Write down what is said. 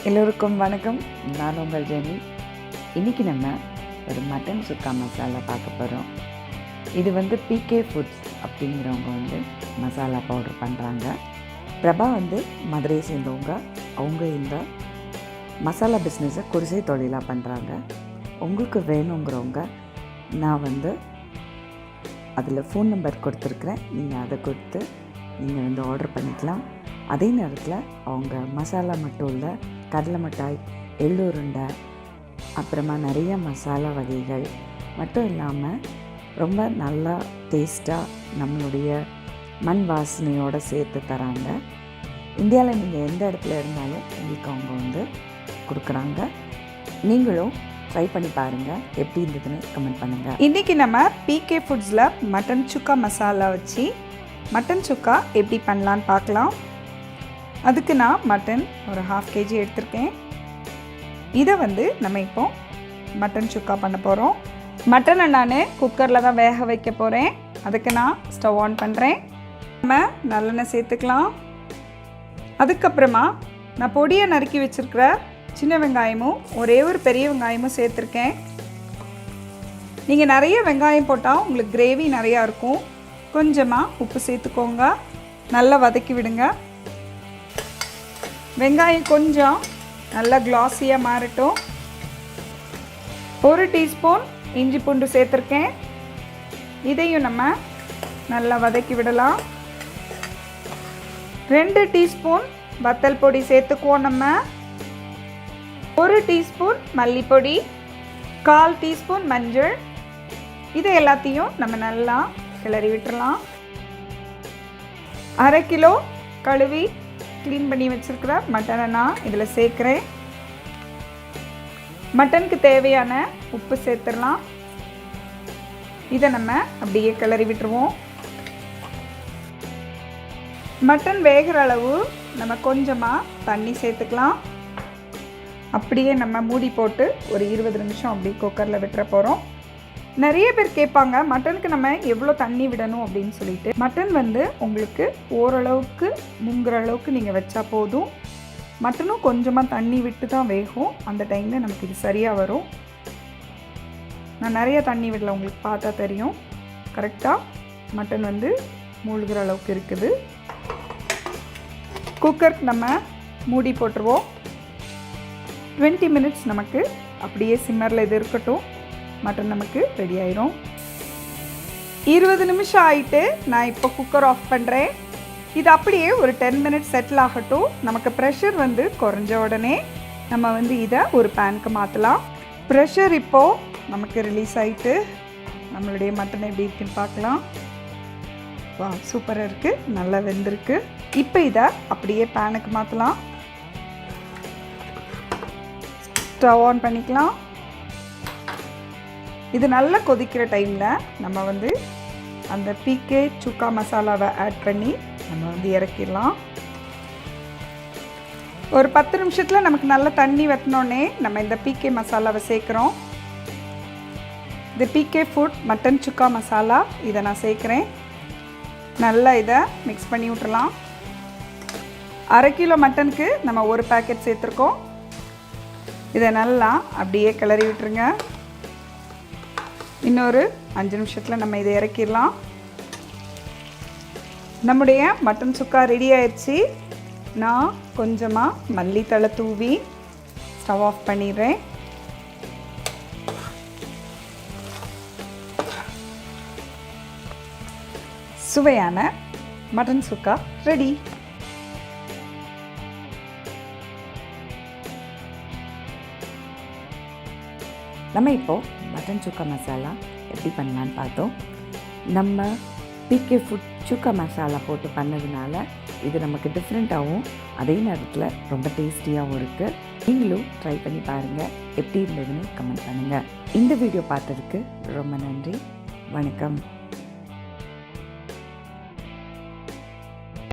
எல்லோருக்கும் வணக்கம். நான் உங்கள் ஜெனி. இன்றைக்கி நம்ம ஒரு மட்டன் சுக்கா மசாலா பார்க்க போகிறோம். இது பிகே ஃபுட்ஸ் அப்படிங்கிறவங்க மசாலா பவுடர் பண்ணுறாங்க. பிரபா மதுரையை சேர்ந்தவங்க. அவங்க இந்த மசாலா பிஸ்னஸை குடிசை தொழிலாக பண்ணுறாங்க. உங்களுக்கு வேணுங்கிறவங்க நான் அதில் ஃபோன் நம்பர் கொடுத்துருக்குறேன். நீங்கள் அதை கொடுத்து நீங்கள் ஆர்டர் பண்ணிக்கலாம். அதே நேரத்தில் அவங்க மசாலா மட்டும் இல்லை, கடலை மிட்டாய், எள்ளுருண்டை, அப்புறமா நிறைய மசாலா வகைகள் மட்டும் இல்லாமல் ரொம்ப நல்லா டேஸ்ட்டாக நம்மளுடைய மண் வாசனையோடு சேர்த்து தராங்க. இந்தியாவில் நீங்கள் எந்த இடத்துல இருந்தாலும் உங்களுக்கு அவங்க கொடுக்குறாங்க. நீங்களும் ட்ரை பண்ணி பாருங்கள், எப்படி இருந்ததுன்னு கமெண்ட் பண்ணுங்கள். இன்றைக்கி நம்ம பிகே ஃபுட்ஸில் மட்டன் சுக்கா மசாலா வச்சு மட்டன் சுக்கா எப்படி பண்ணலான்னு பார்க்கலாம். அதுக்கு நான் மட்டன் ஒரு 1/2 kg எடுத்திருக்கேன். இதை நம்ம இப்போ மட்டன் சுக்கா பண்ண போகிறோம். மட்டனை நான் குக்கரில் தான் வேக வைக்க போகிறேன். அதுக்கு நான் ஸ்டவ் ஆன் பண்ணுறேன். நம்ம நல்லெண்ணெய் சேர்த்துக்கலாம். அதுக்கப்புறமா நான் பொடியை நறுக்கி வச்சுருக்கிற சின்ன வெங்காயமும் ஒரே ஒரு பெரிய வெங்காயமும் சேர்த்துருக்கேன். நீங்கள் நிறைய வெங்காயம் போட்டால் உங்களுக்கு கிரேவி நிறையா இருக்கும். கொஞ்சமாக உப்பு சேர்த்துக்கோங்க. நல்லா வதக்கி விடுங்க. வெங்காயம் கொஞ்சம் நல்லா கிளாஸியாக மாறட்டும். 1 டீஸ்பூன் இஞ்சி பூண்டு சேர்த்துருக்கேன். இதையும் நம்ம நல்லா வதக்கி விடலாம். 2 டீஸ்பூன் வத்தல் பொடி சேர்த்துக்குவோம். நம்ம 1 டீஸ்பூன் மல்லிப்பொடி, 1/4 டீஸ்பூன் மஞ்சள். இதை எல்லாத்தையும் நம்ம நல்லா கிளறி விட்டுறலாம். 1/2 கிலோ கழுவி க்ளீன் பண்ணி வச்சுருக்கிற மட்டனை நான் இதில் சேர்க்குறேன். மட்டனுக்கு தேவையான உப்பு சேர்த்துடலாம். இதை நம்ம அப்படியே கிளறி விட்டுருவோம். மட்டன் வேகிற அளவு நம்ம கொஞ்சமாக தண்ணி சேர்த்துக்கலாம். அப்படியே நம்ம மூடி போட்டு ஒரு 20 நிமிஷம் அப்படி குக்கரில் விட்டுற போகிறோம். நிறைய பேர் கேட்பாங்க, மட்டனுக்கு நம்ம எவ்வளோ தண்ணி விடணும் அப்படின்னு சொல்லிட்டு. மட்டன் உங்களுக்கு ஓரளவுக்கு முங்குற அளவுக்கு நீங்கள் வச்சா போதும். மட்டனும் கொஞ்சமாக தண்ணி விட்டு தான் வேகும். அந்த டைமில் நமக்கு இது சரியாக வரும். நான் நிறைய தண்ணி விடல, உங்களுக்கு பார்த்தா தெரியும். கரெக்டாக மட்டன் மூழ்கிற அளவுக்கு இருக்குது. குக்கருக்கு நம்ம மூடி போட்டுருவோம். 20 மினிட்ஸ் நமக்கு அப்படியே சிம்மரில் இது இருக்கட்டும். மட்டன் நமக்கு ரெடி ஆயிரும். 20 நிமிஷம் ஆகிட்டு நான் இப்போ குக்கர் ஆஃப் பண்ணுறேன். இது அப்படியே ஒரு 10 மினிட்ஸ் செட்டில் ஆகட்டும். நமக்கு ப்ரெஷர் குறைஞ்ச உடனே நம்ம இதை ஒரு பேனுக்கு மாற்றலாம். ப்ரெஷர் இப்போது நமக்கு ரிலீஸ் ஆகிட்டு நம்மளுடைய மட்டன் எப்படி இருக்குன்னு பார்க்கலாம். வா, சூப்பராக இருக்குது, நல்லா வெந்திருக்கு. இப்போ இதை அப்படியே பேனுக்கு மாற்றலாம். ஸ்டவ் ஆன் பண்ணிக்கலாம். இது நல்லா கொதிக்கிற டைமில் நம்ம அந்த பிகே சுக்கா மசாலாவை ஆட் பண்ணி நம்ம இறக்கிடலாம். ஒரு 10 நிமிஷத்தில் நமக்கு நல்லா தண்ணி வற்றினோடனே நம்ம இந்த பிகே மசாலாவை சேர்க்குறோம். இது பிகே ஃபுட் மட்டன் சுக்கா மசாலா. இதை நான் சேர்க்குறேன். நல்லா இதை மிக்ஸ் பண்ணி விட்டுறலாம். 1/2 கிலோ மட்டனுக்கு நம்ம 1 பேக்கெட் சேர்த்துருக்கோம். இதை நல்லா அப்படியே கிளறி விட்டுருங்க. இன்னொரு 5 நிமிஷத்தில் நம்ம இதை இறக்கிடலாம். நம்முடைய மட்டன் சுக்கா ரெடி ஆயிடுச்சு. நான் கொஞ்சமாக மல்லித்தழை தூவி ஸ்டவ் ஆஃப் பண்ணிடுறேன். சுவையான மட்டன் சுக்கா ரெடி. நம்ம இப்போது மட்டன் சுக்கா மசாலா எப்படி பண்ணலான்னு பார்த்தோம். நம்ம பிகே ஃபுட் சுக்கா மசாலா போட்டு பண்ணதுனால இது நமக்கு டிஃப்ரெண்ட்டாகவும் அதே நேரத்தில் ரொம்ப டேஸ்டியாகவும் இருக்குது. நீங்களும் ட்ரை பண்ணி பாருங்கள், எப்படி இருந்ததுன்னு கமெண்ட் பண்ணுங்கள். இந்த வீடியோ பார்த்ததுக்கு ரொம்ப நன்றி. வணக்கம்.